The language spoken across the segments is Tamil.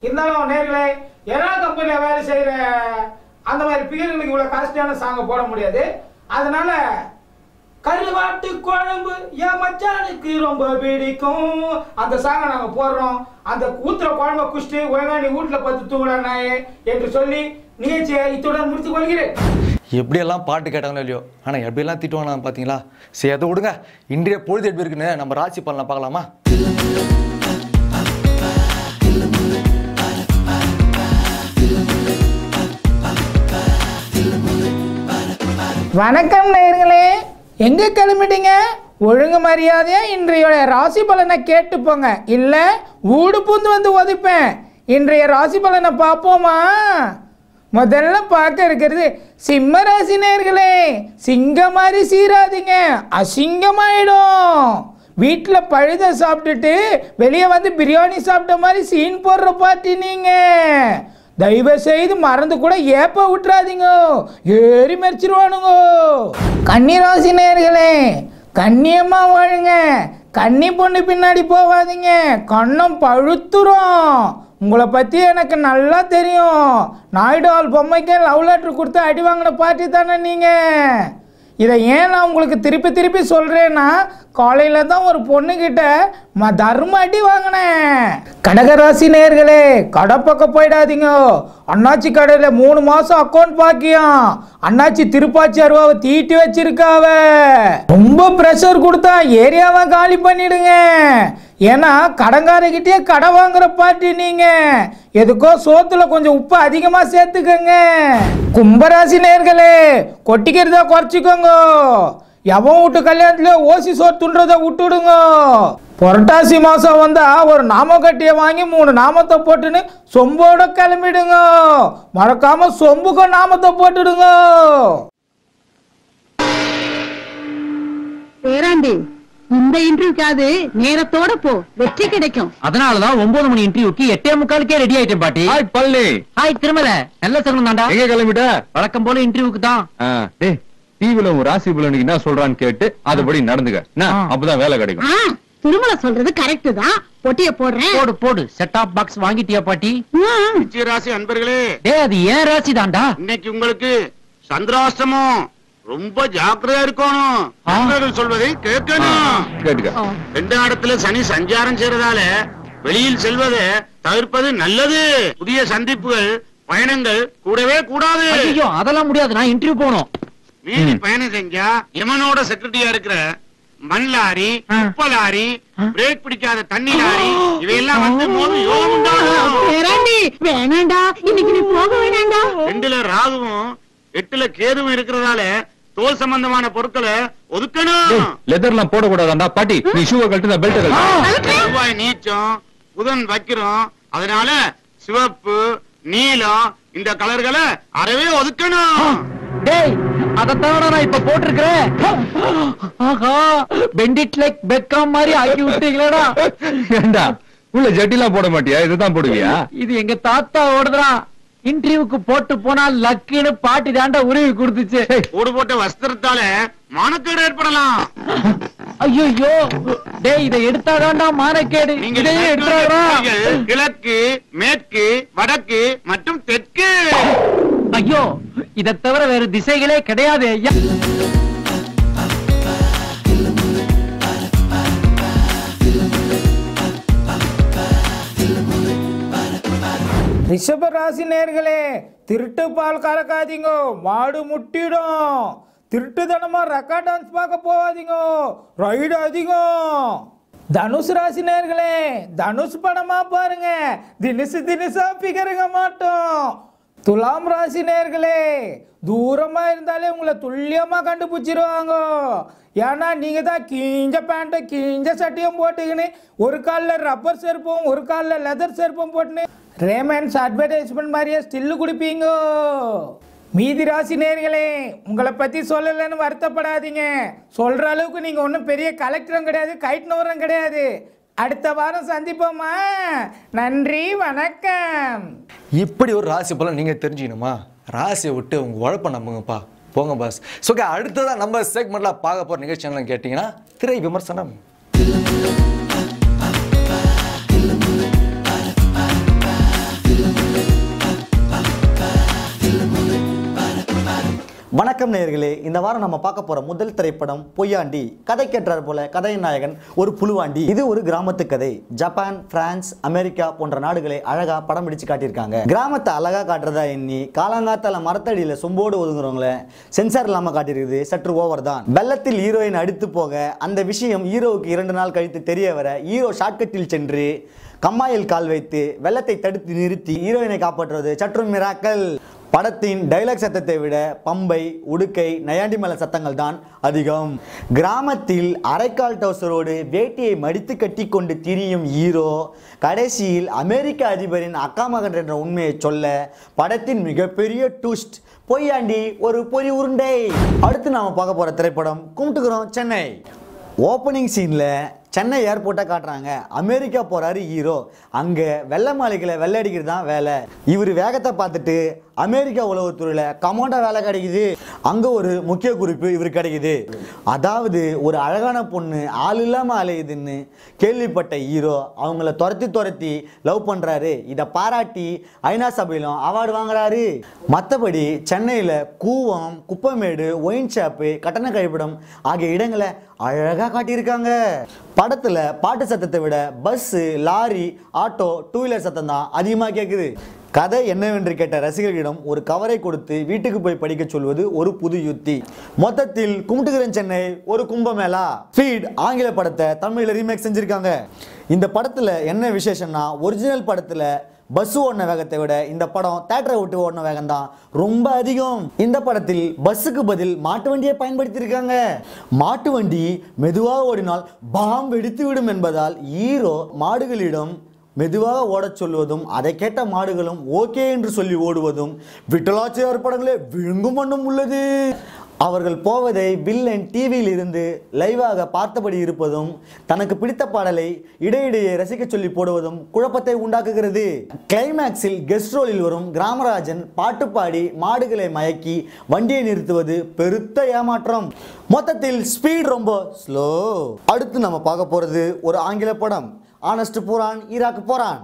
இருந்தாலும் நேர்களே எல்லா கம்பெனியில் வேலை செய்கிற அந்த மாதிரி பிகர்களுக்கு இவ்வளோ காஸ்ட்லியான சாங்கை போட முடியாது. அதனால கருவாட்டு குழம்பு என் மச்சானுக்கு ரொம்ப பிடிக்கும் அந்த சாங்கை நாங்கள் போடுறோம். அந்த ஊத்துற குழம்பை குடிச்சிட்டு ஒழுங்கா நீ வீட்டில் பார்த்து தூங்குறானாயே என்று சொல்லி நிகழ்ச்சியை இத்துடன் முடித்துக் கொள்கிறேன். எப்படியெல்லாம் பாட்டு கேட்டாங்களோ இல்லையோ, ஆனால் எப்படியெல்லாம் திட்டுவாங்க பார்த்தீங்களா? சரி அதை விடுங்க. இன்றைய பொழுது எப்படி இருக்குன்னு நம்ம ராசி பலனை பார்க்கலாமா? வணக்கம் நேயர்களே, எங்க கிளம்பிட்டீங்க? ஒழுங்கு மரியாதையா இன்றைய ராசி பலனை கேட்டு போங்க, இல்ல ஊடு பூந்து வந்து ஒதுப்பேன். இன்றைய ராசி பலனை பார்ப்போமா? முதல்ல பார்க்க இருக்கிறது சிம்ம ராசி நேயர்களே. சிங்கம் மாதிரி சீராதீங்க, அசிங்கமாயிடும். வீட்டில் பழுத சாப்பிட்டுட்டு வெளியே வந்து பிரியாணி சாப்பிட்ட மாதிரி சீன் போடுற பார்ட்டி நீங்க. தயவு செய்து மறந்து கூட ஏப்ப விட்டுறாதீங்க, ஏறி மறிச்சிருவானுங்க. கன்னிராசி நேயர்களே, கண்ணியமா வாழுங்க. கன்னி பொண்ணு பின்னாடி போகாதீங்க, கண்ணம் பழுத்துரும். உங்களை பற்றி எனக்கு நல்லா தெரியும். நாயுடு பொம்மைக்கே லவ் லெட்டர் கொடுத்து அடி வாங்கின பார்ட்டி தானே நீங்கள். இதை ஏன் நான் உங்களுக்கு திருப்பி திருப்பி சொல்கிறேன்னா, காலையில் தான் ஒரு பொண்ணுக்கிட்ட தர்ம அடி வாங்கினேன். கடகராசி நேயர்களே, கடை பக்கம் போயிடாதீங்க. அண்ணாச்சி கடையில் 3 மாதம் அக்கௌண்ட் பாக்கியம். அண்ணாச்சி திருப்பாச்சி அருவாவை தீட்டி வச்சிருக்காவ. ரொம்ப ப்ரெஷர் கொடுத்தா ஏரியாவை காலி பண்ணிடுங்க. ஏன்னா கடங்காரகிட்டே கடை வாங்குற பார்ட்டி நீங்க. எதுக்கோ சோத்துல கொஞ்சம் உப்பு அதிகமா சேர்த்துக்கங்க. கும்பராசி நேயர்களே, கொட்டிக்கிறத குறைச்சிக்கோங்க. எவன் வீட்டு கல்யாணத்துல ஓசி சோறு துன்றதை விட்டுடுங்க. புரட்டாசி மாசம் வந்தா ஒரு நாம கட்டிய வாங்கி 3 நாமத்தை போட்டுன்னு சொம்போட கிளம்பிடுங்க. மறக்காம சொம்புக்கு நாமத்தை போட்டுடுங்க. பேராண்டி, இந்த இன்டர்வியூக்காவது நேரத்தோட போ, வெற்றி கிடைக்கும். அதனாலதான் 9 மணி இன்டர்வியூக்கு 8:45 ரெடி ஆயிட்டேன் பாட்டி. ஹாய் பள்ளி. ஹாய் திருமல, நல்ல சகுனம் தாண்டா. எங்க கிளம்பிட்ட? வழக்கம் போல இன்டர்வியூக்கு தான். டேய், டிவில உன் ராசி பலன் என்ன சொல்றான்னு கேட்டு அதுபடி நடந்துக்க. அப்பதான் வேலை கிடைக்கும். திருமல சொல்றது கரெக்ட் தான். பொட்டிய போடுறேன். போடு போடு. செட் ஆப் பாக்ஸ் வாங்கிட்டியா பாட்டி? ராசி அன்பர்களே, அது ஏன் ராசி தாண்டா. இன்னைக்கு உங்களுக்கு சந்திராஷ்டமம், ரொம்ப ஜாக்கிரதையா இருக்கணும். நண்பர்கள் சொல்வதை கேட்கணும். கேட்டுக்க. 2ஆம் இடத்துல சனி சஞ்சாரம் செய்யறதால வெளியில் செல்வதை தவிர்ப்பது நல்லது. புதிய சந்திப்புகள், பயணங்கள் கூடவே கூடாது. ஐயோ அதெல்லாம் முடியாது, நான் இன்டர்வியூ போகணும். மீதி பயணம் செஞ்சா யமனோட செக்ரட்டரியா இருக்கிற மண் லாரி, உப்ப லாரி, பிரேக் பிடிக்காத தண்ணி லாரி இவையெல்லாம் வந்து மோது யோகம் உண்டாகும். பேராண்டி வேணாண்டா, இன்னைக்கு நீ போக வேணாண்டா. 2ல ராகுவும் 8ல கேதுவும் இருக்கிறதால தோல் சம்பந்தமான பொருட்களை ஒதுக்கணும். லெதர்லாம் போடக்கூடாதாண்டா பாட்டி. நீ ஷூவை கழட்டு, பெல்ட் கழட்டு. செவ்வாய் நீச்சம், புதன் வைக்கிறோம். அதனால சிவப்பு, நீலம் இந்த கலர்களை அறவே ஒதுக்கணும். டேய், அதத்தான் நான் இப்ப போட்டிருக்கிறேன். ஆஹா, பெண்டிட் லைக் பெக்காம் மாதிரி ஆக்கி விட்டீங்களா? ஏண்டா உள்ள ஜட்டிலாம் போட மாட்டியா? இதுதான் போடுவியா? இது எங்க தாத்தா ஓடுறான். இன்டர்வியூக்கு போட்டு போனா லக்குன்னு பாட்டி தாண்டா உருவி கொடுத்துச்சு. ஓடு போட்ட வஸ்திரத்தால மானக்கேடு ஏற்படலாம். ஐயோ டேய், இதை எடுத்தாதாண்டா மானக்கேடு. இதையே எடுத்தாடா. கிழக்கு, மேற்கு, வடக்கு மற்றும் தெற்கு. ஐயோ, இதை தவிர வேறு திசைகளே கிடையாது ஐயா. ரிஷப ராசி நேயர்களே, திருட்டு பால் கறக்காதீங்க, மாடு முட்டிடும். திருட்டுத்தனமா ரெக்கார்ட் டான்ஸ் பார்க்க போகாதீங்க, ரைடு அதிகம். தனுஷ் ராசி நேயர்களே, தனுஷ் படமா பாருங்க, தினசா பிகருங்க மாட்டோம். துலாம் ராசி நேயர்களே, தூரமா இருந்தாலே உங்களை துல்லியமா கண்டுபிடிச்சிருவாங்க. ஏன்னா நீங்க தான் கீஞ்ச பேண்ட்டும் கீஞ்ச சட்டையும் போட்டுக்கின்னு ஒரு காலில் ரப்பர் செருப்பும் ஒரு காலில் லெதர் செருப்பும் போட்டுன்னு ரேமன்ஸ் அட்வர்டைஸ்மெண்ட் மாதிரியே ஸ்டில்லு குடிப்பீங்க. மீதி ராசி நேயர்களே, உங்களை பற்றி சொல்லலைன்னு வருத்தப்படாதீங்க. சொல்கிற அளவுக்கு நீங்கள் ஒன்றும் பெரிய கலெக்டரும் கிடையாது, கைட்னவரும் கிடையாது. அடுத்த வாரம் சந்திப்போமா? நன்றி, வணக்கம். இப்படி ஒரு ராசி பலன் நீங்கள் தெரிஞ்சுக்கணுமா? ராசியை விட்டு உங்கள் உழைப்பை நம்புங்கப்பா, போங்க பாஸ். ஸோ அடுத்ததான் நம்ம செக்மெண்ட்டில் பார்க்க போகிற நிகழ்ச்சி கேட்டிங்கன்னா திரை விமர்சனம். நேயர்களே, இந்த வாரம் நம்ம பார்க்க போற முதல் திரைப்படம் பொய்யாண்டி. கதை கேட்டார் போல கதையின் நாயகன் ஒரு புழுவாண்டி. இது ஒரு கிராமத்து கதை. ஜப்பான், பிரான்ஸ், அமெரிக்கா போன்ற நாடுகளை அழகா படம் பிடிச்சு காட்டியிருக்காங்க. கிராமத்தை அழகா காட்டுறதா எண்ணி காலங்காத்தால மரத்தடியில சொம்போடு ஒதுங்குறவங்கள சென்சார் இல்லாம காட்டியிருக்குது சற்று ஓவர் தான். வெள்ளத்தில் ஹீரோயின் அடித்து போக அந்த விஷயம் ஹீரோவுக்கு 2 நாள் கழித்து தெரிய வர ஹீரோ ஷார்ட்கட்டில் சென்று கம்மாயில் கால் வைத்து வெள்ளத்தை தடுத்து நிறுத்தி ஹீரோயினை காப்பாற்றுவது சற்றும் மிராக்கல். படத்தின் டைலாக் சத்தத்தை விட பம்பை, உடுக்கை, நயாண்டி மேல சத்தங்கள் தான் அதிகம். கிராமத்தில் அரைக்கால் டவுசரோடு வேட்டியை மடித்து கட்டி கொண்டு திரியும் ஹீரோ கடைசியில் அமெரிக்க அதிபரின் அக்கா மகன் என்ற உண்மையை சொல்ல படத்தின் மிகப்பெரிய ட்விஸ்ட். பொய்யாண்டி ஒரு பொறி உருண்டை. அடுத்து நாம பார்க்க போற திரைப்படம் கும்பிட்டுக்கிறோம் சென்னை. ஓப்பனிங் சீன்ல சென்னை ஏர்போர்ட்டை காட்டுறாங்க. அமெரிக்கா போறாரு ஹீரோ. அங்க வெள்ளை மாளிகையில் வெள்ளை அடிக்கிறது தான் வேலை. இவர் வேகத்தை பார்த்துட்டு அமெரிக்கா உளவுத்துறையில கமாண்டா வேலை கிடைக்குது. அங்க ஒரு முக்கிய குறிப்பு இவர் கிடைக்குது. அதாவது ஒரு அழகான பொண்ணு ஆள் இல்லாம அலையுதுன்னு கேள்விப்பட்ட ஹீரோ அவங்கள துரத்தி லவ் பண்றாரு. இதை பாராட்டி ஐநா சபையிலும் அவார்டு வாங்குறாரு. மற்றபடி சென்னையில கூவம், குப்பமேடு, ஒயின் ஷாப்பு, கட்டண கழிப்பிடம் ஆகிய இடங்களை அழகா காட்டியிருக்காங்க. படத்துல பாட்டு சத்தத்தை விட பஸ், லாரி, ஆட்டோ, 2 வீலர் சத்தம் தான் அதிகமாக கேட்குது. கதை என்னவென்று கேட்ட ரசிகர்களிடம் ஒரு கவரை கொடுத்து வீட்டுக்கு போய் படிக்க சொல்வது ஒரு புது யுத்தி. மொத்தத்தில் கும்பிட்டுக்கிறேன் சென்னை ஒரு கும்பமேளா. ஸ்பீட் ஆங்கில படத்தை தமிழில் ரீமேக் செஞ்சிருக்காங்க. இந்த படத்துல என்ன விசேஷம்னா, ஒரிஜினல் படத்துல பஸ் ஓடின வேகத்தை விட இந்த படம் தியேட்டரை விட்டு ஓடின வேகம் தான் ரொம்ப அதிகம். இந்த படத்தில் பஸ்ஸுக்கு பதில் மாட்டு வண்டியை பயன்படுத்தியிருக்காங்க. மாட்டு வண்டி மெதுவாக ஓடினால் பாம் வெடித்து விடும் என்பதால் ஹீரோ மாடுகளிடம் மெதுவாக ஓடச் சொல்வதும் அதை கேட்ட மாடுகளும் ஓகே என்று சொல்லி ஓடுவதும் விட்டலாச்சியார் படங்களே விழுங்கும் வண்ணம் உள்ளது. அவர்கள் போவதை வில்லன் டிவியில் இருந்து லைவாக பார்த்தபடி இருப்பதும் தனக்கு பிடித்த பாடலை இடையிடையே ரசிக்க சொல்லி போடுவதும் குழப்பத்தை உண்டாக்குகிறது. கிளைமேக்ஸில் கெஸ்ட் ரோலில் வரும் கிராமராஜன் பாட்டு பாடி மாடுகளை மயக்கி வண்டியை நிறுத்துவது பெருத்த ஏமாற்றம். மொத்தத்தில் ஸ்பீட் ரொம்ப ஸ்லோ. அடுத்து நம்ம பார்க்க போறது ஒரு ஆங்கில படம். ஆனஸ்ட் பூரான் ஈராக் போறான்.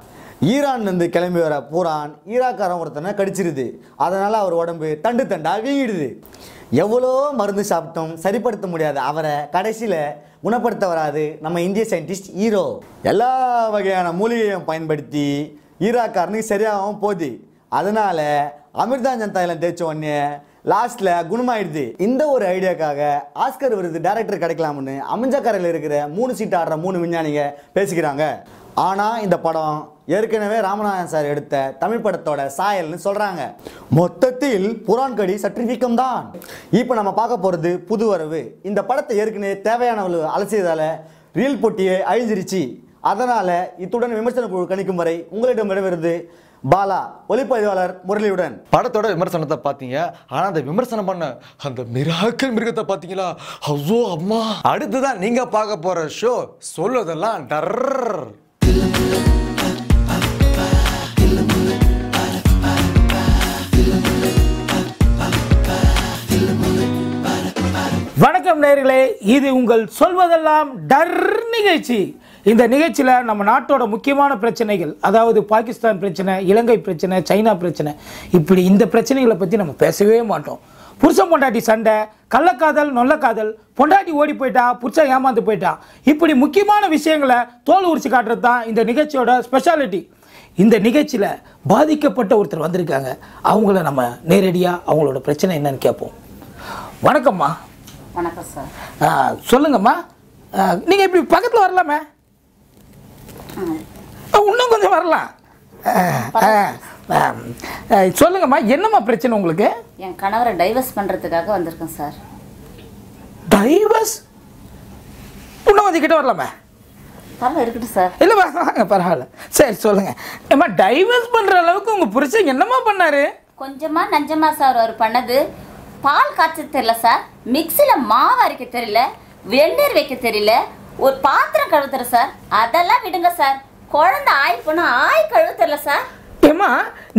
ஈரான்லேருந்து கிளம்பி வர பூரான் ஈராக்காரன் ஒருத்தனை கடிச்சிருது. அதனால அவர் உடம்பு தண்டு தண்டா வீங்கிடுது. எவ்வளோ மருந்து சாப்பிட்டோம் சரிப்படுத்த முடியாது அவரை கடைசியில் குணப்படுத்த வராது நம்ம இந்திய சயின்டிஸ்ட் ஹீரோ. எல்லா வகையான மூலிகையும் பயன்படுத்தி ஈராக்காரனுக்கு சரியாகவும் போகுது. அதனால அமிர்தாஞ்சன் தைலம் தேய்ச்ச உடனே லாஸ்ட்ல குணமாயிடுது. இந்த ஒரு ஐடியாக்காக ஆஸ்கர் விருது டைரக்டர் கிடைக்கலாம்னு அமைஞ்சக்கரையில் இருக்கிற 3 சீட் ஆடுற 3 விஞ்ஞானிங்க பேசிக்கிறாங்க. ஆனா இந்த படம் ஏற்கனவே ராமநாதன் சார் எடுத்த தமிழ் படத்தோட சாயல்னு சொல்றாங்க. மொத்தத்தில் புரான் கடி சற்று வீக்கம் தான். இப்போ நம்ம பார்க்க போறது புது வரவு. இந்த படத்தை ஏற்கனவே தேவையானவர்கள் அலசியதால ரீல் போட்டியே அழிஞ்சிருச்சு. அதனால இத்துடன் விமர்சன குழு கணிக்கும் வரை உங்களிடம் விடைபெறுவது பாலா, ஒளிப்பதிவாளர் முரளியுடன். படத்தோட விமர்சனத்தை பார்த்தீங்க. ஆனா அந்த விமர்சனம் பண்ண அந்த மிராக்கல் மிருகத்தை பார்த்தீங்களா? ஐயோ அம்மா. அடுத்துதான் நீங்க பார்க்க போற ஷோ சொல்லுவதெல்லாம் டர். வணக்கம் நேயர்களே, இது உங்கள் சொல்வதெல்லாம் டர் நிகழ்ச்சி. இந்த நிகழ்ச்சியில் நம்ம நாட்டோட முக்கியமான பிரச்சனைகள், அதாவது பாகிஸ்தான் பிரச்சனை, இலங்கை பிரச்சனை, சைனா பிரச்சனை, இப்படி இந்த பிரச்சனைகளை பற்றி நம்ம பேசவே மாட்டோம். புருஷன் பொண்டாட்டி சண்டை, கள்ளக்காதல், நொல்லக்காதல், பொண்டாட்டி ஓடி போயிட்டா, புருஷன் ஏமாந்து போயிட்டா, இப்படி முக்கியமான விஷயங்களை தோல் உரிச்சு காட்டுறது தான் இந்த நிகழ்ச்சியோட ஸ்பெஷாலிட்டி. இந்த நிகழ்ச்சியில் பாதிக்கப்பட்ட ஒருத்தர் வந்திருக்காங்க. அவங்கள நம்ம நேரடியாக அவங்களோட பிரச்சனை என்னன்னு கேட்போம். வணக்கம்மா. வணக்கம் சார். சொல்லுங்கம்மா, நீங்கள் இப்படி பக்கத்தில் வரலாமே, இன்னும் கொஞ்சம் வரலாம். சொல்லுங்கம்மா, என்னம்மா பிரச்சனை உங்களுக்கு? என் கணவரை டைவர்ஸ் பண்ணுறதுக்காக வந்திருக்கேன் சார். டைவர்ஸ்? இன்னும் கொஞ்சம் கிட்ட வரலாமே. பரவாயில்ல, இருக்கட்டும் சார். இல்லை வாங்க, பரவாயில்ல. சரி சொல்லுங்கள். ஏம்மா, டைவர்ஸ் பண்ணுற அளவுக்கு உங்கள் புருஷன் என்னம்மா பண்ணாரு? கொஞ்சமா நஞ்சமா சார் அவர் பண்ணது. பால் காய்ச்ச தெரியல சார், மிக்சியில் மாவு அரைக்க தெரியல, வெந்நீர் வைக்க தெரியல, ஒரு பாத்திரம் கழுவு தெரியல சார். அதெல்லாம் விடுங்க சார். குழந்தை ஆய் போனா ஆய் கழுவு தெரியல சார். ஏம்மா,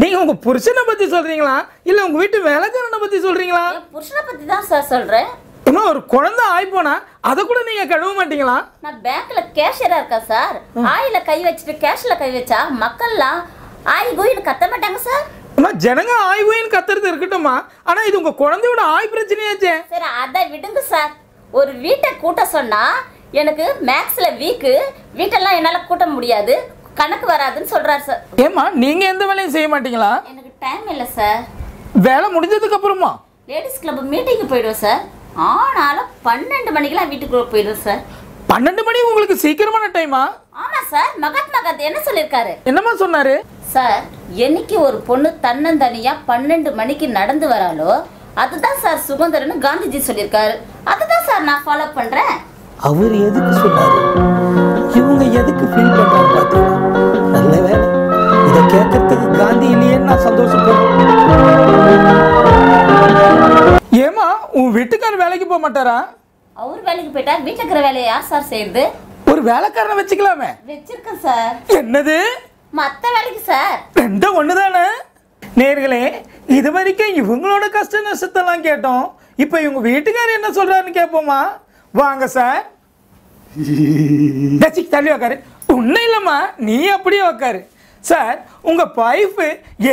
நீங்கள் உங்கள் புருஷனை பற்றி சொல்கிறீங்களா இல்லை உங்கள் வீட்டு வேலைக்காரனை பற்றி சொல்கிறீங்களா? புருஷனை பற்றி தான் சார் சொல்கிறேன். ஏம்மா, ஒரு குழந்தை ஆய் போனா அதை கூட நீங்கள் கழுவ மாட்டீங்களா? நான் பேங்க்ல கேஷியராக இருக்கேன் சார். ஆயில கை வச்சுட்டு கேஷ்ல கை வச்சா மக்கள்லாம் ஆய் கோயின்னு கத்த மாட்டாங்க சார். அம்மா ஜனங்க ஆய்வுன்னு கத்துறது இருக்கட்டும்மா, ஆனா இது உங்க குழந்தையோட ஆய் பிரச்சனையாச்சே. சரி அதை விடுங்க சார். ஒரு வீட்டை கூட்ட சொன்னா எனக்கு மேக்ஸ்ல வீட்டெல்லாம் என்னால கூட்ட முடியாது, கணக்கு வராதுன்னு சொல்றாரு சார். ஏம்மா நீங்க எந்த வேலையும் செய்ய மாட்டீங்களா? எனக்கு டைம் இல்லை சார். வேலை முடிஞ்சதுக்கு அப்புறமா லேடிஸ் கிளப் மீட்டிங்கு போயிடுவோம் சார். ஆனாலும் 12 மணிக்கெல்லாம் வீட்டுக்குள்ள போயிடுவோம் சார். 12 மணி உங்களுக்கு சீக்கிரமான டைமா? ஆமா சார். மகாத்மா காந்தி என்ன சொல்லியிருக்காரு? என்னம்மா சொன்னாரு? சார் என்னைக்கு ஒரு பொண்ணு தன்னந்தனியா 12 மணிக்கு நடந்து வராளோ அதுதான் சார் சுதந்திரம்னு காந்திஜி சொல்லியிருக்காரு. அதுதான் சார் நான் ஃபாலோ பண்றேன். அவர் எதுக்கு சொன்னாரு, இவங்க எதுக்கு ஃபீல் பண்றாங்க பாத்தீங்களா? நல்ல வேலை இதை கேட்கறதுக்கு காந்தி இல்லையேன்னு நான் சந்தோஷப்படுறேன். ஏமா உன் வீட்டுக்காரர் வேலைக்கு போக மாட்டாரா? அவர் வேலைக்கு போயிட்டா வீட்டுல இருக்கிற வேலையை யார் சார் செய்யுது? ஒரு வேலைக்காரனை வச்சுக்கலாமே. வச்சிருக்கேன் சார். என்னது? மத்த வேலைக்கு சார். ரெண்டும் ஒண்ணுதானே? நேர்களே, இது வரைக்கும் இவங்களோட கஷ்ட நஷ்டத்தெல்லாம் கேட்டோம். இப்போ இவங்க வீட்டுக்காரர் என்ன சொல்றாருன்னு கேட்போமா? வாங்க சார். தள்ளி உக்காரு. ஒன்றும் இல்லைம்மா, நீ அப்படியே உக்காரு. சார் உங்க வைஃப்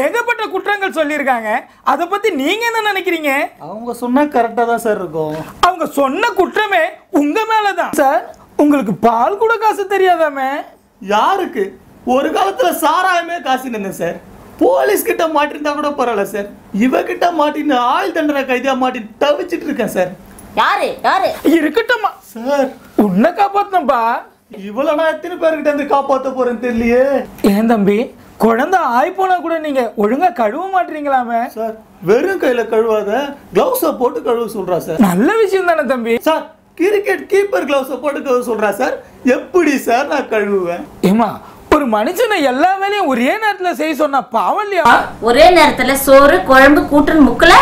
ஏகப்பட்ட குற்றங்கள் சொல்லியிருக்காங்க, அதை பத்தி நீங்க என்ன நினைக்கிறீங்க? அவங்க சொன்னா கரெக்டா தான் சார் இருக்கும். அவங்க சொன்ன குற்றமே உங்க மேலதான். சார் உங்களுக்கு பால் கூட காசு தெரியாதாமே? யாருக்கு? ஒரு காலத்துல சாராயமே காசு நின்று சார். போலீஸ் கிட்ட மாட்டிருந்தா கூட பரவாயில்ல சார், இவகிட்ட மாட்டின்னு ஆயுள் தண்டனை கைதியா மாட்டின்னு தவிச்சிட்டு இருக்கேன் சார். யாரு யாரு இருக்கட்டும்மா சார், உன்னை காப்பாத்தம்பா. இவ்வளவு நான் எத்தனை பேர்கிட்ட இருந்து காப்பாத்த போறேன்னு தெரியலையே. ஏன் தம்பி, குழந்தை ஆய் போனா கூட நீங்க ஒழுங்கா கழுவ மாட்டீங்களாமே? சார் வெறும் கையில கழுவாத கிளவுஸ போட்டு கழுவ சொல்றா சார். நல்ல விஷயம் தானே தம்பி. சார் கிரிக்கெட் கீப்பர் கிளவுஸ போட்டு கழுவ சொல்றா சார். எப்படி சார் நான் கழுவுவேன்? ஏமா ஒரு மனுஷனை எல்லா வேலையும் ஒரே நேரத்துல செய்ய சொன்னா பாவம் இல்லையா? ஒரே நேரத்துல சோறு குழம்பு கூட்டுன்னு முக்கல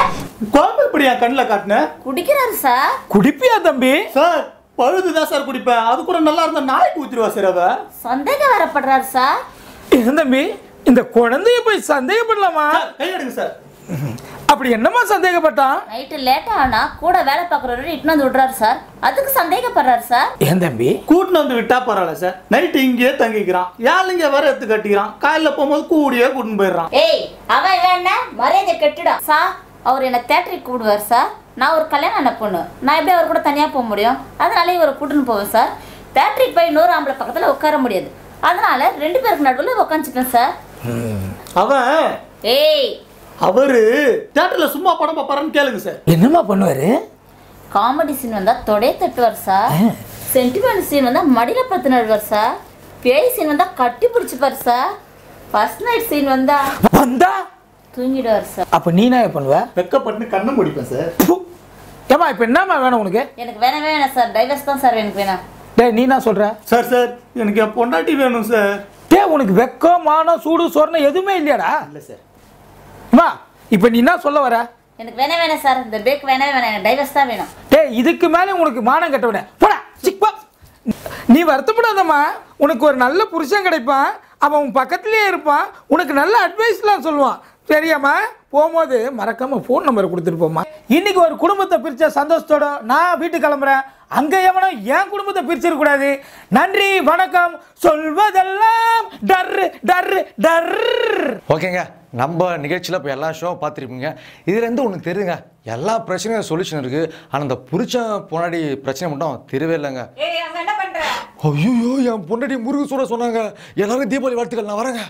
குழம்பு இப்படியா கண்ணில் காட்டின? குடிக்கிறாரு சார். குடிப்பியா தம்பி? சார் பழுதுதான் சார் குடிப்பேன், அது கூட நல்லா இருந்தா நாய்க்கு ஊத்திடுவா சார். அவ சந்தேகம் வரப்படுறாரு சார். ஏன் தம்பி, இந்த குழந்தைய போய் சந்தேகப்படலாமா? கையெடுங்க சார். அப்படி என்னமா சந்தேகப்பட்டான்? நைட்டு லேட்டா ஆனா கூட வேலை பார்க்குறவரு இட்டுன்னு வந்து விடுறாரு சார், அதுக்கு சந்தேகப்படுறாரு சார். ஏன் தம்பி? கூட்டின்னு வந்து விட்டா பரவாயில்ல சார், நைட்டு இங்கேயே தங்கிக்கிறான், யாருங்க வர எடுத்து கட்டிக்கிறான், காலையில போகும்போது கூடியே கூட்டின்னு போயிடுறான். ஏய் அவன் வேணா மரியாதை கெட்டுடா சார். அவர் என்ன தேட்டருக்கு கூப்பிடுவார் சார். நான் ஒரு கல்யாணம் ஆன பொண்ணு, நான் எப்படி அவர் கூட தனியாக போக முடியும்? அதனால இவரை கூட்டின்னு போவேன் சார். தேட்டருக்கு போய் இன்னொரு ஆம்பளை பக்கத்தில் உட்கார முடியாது, அதனால 2 பேருக்கு நடுவில் உட்காந்துப்பேன் சார். அவன் ஏய் அவரு தியேட்டர்ல சும்மா படம் பாப்பாருன்னு கேளுங்க சார். என்னமா பண்ணுவாரு? காமெடி சீன் வந்தா தொடைய தட்டுவார் சார். சென்டிமெண்ட் சீன் வந்தா மடியில பத்து நடுவார் சார். பேய் சீன் வந்தா கட்டி பிடிச்சிப்பார் சார். ஃபர்ஸ்ட் நைட் சீன் வந்தா தூங்கிடுவார் சார். அப்ப நீ என்ன பண்ணுவ? வெக்கப்பட்டு கண்ணை முடிப்பேன் சார். ஏமா இப்ப என்னமா வேணும் உனக்கு? எனக்கு வேணவே வேணாம் சார், டைவர்ஸ் தான் சார் எனக்கு வேணாம். டேய் நீ என்ன சொல்ற? சார் சார் எனக்கு என் பொண்டாட்டி வேணும் சார். டேய் உனக்கு வெக்கம் மானம் சூடு சொர்ணம் எதுவுமே இல்லையாடா? இல்ல சார். அம்மா இப்போ நீ என்ன சொல்ல வர? எனக்கு வேணவே வேணாம் சார், இந்த பேக் வேணவே வேணாம், எனக்கு டைவர்ஸ் தான் வேணும். டேய் இதுக்கு மேலே உனக்கு மானம் கட்டவிட போடா சிக்பா. நீ வருத்தப்படாதம்மா, உனக்கு ஒரு நல்ல புருஷன் கிடைப்பான், அவன் உன் பக்கத்துலேயே இருப்பான், உனக்கு நல்ல அட்வைஸ்லாம் சொல்லுவான். சரியாம்மா? போகும்போது மறக்காம ஃபோன் நம்பரை கொடுத்துட்டு போம்மா. இன்னைக்கு ஒரு குடும்பத்தை பிரிச்ச சந்தோஷத்தோட நான் வீட்டுக்கு கிளம்புறேன். அங்கே எவனோ என் குடும்பத்தை பிரிச்சிருக்கூடாது. நன்றி வணக்கம். சொல்வதெல்லாம் டர் டர் டர். ஓகேங்க, நம்ம நிகழ்ச்சியில் இப்போ எல்லா ஷோவும் பார்த்துருப்பீங்க. இதுலேருந்து ஒன்று தெரியுங்க, எல்லா பிரச்சனையும் சொல்யூஷன் இருக்குது, ஆனால் அந்த புருஷன் பொண்டாடி பிரச்சனை மட்டும் தெரியவே இல்லைங்க. ஐயோ என் பொண்டாடி முருகு சூட சொன்னாங்க. எல்லாரும் தீபாவளி வாழ்த்துக்கள், நான் வரேங்க.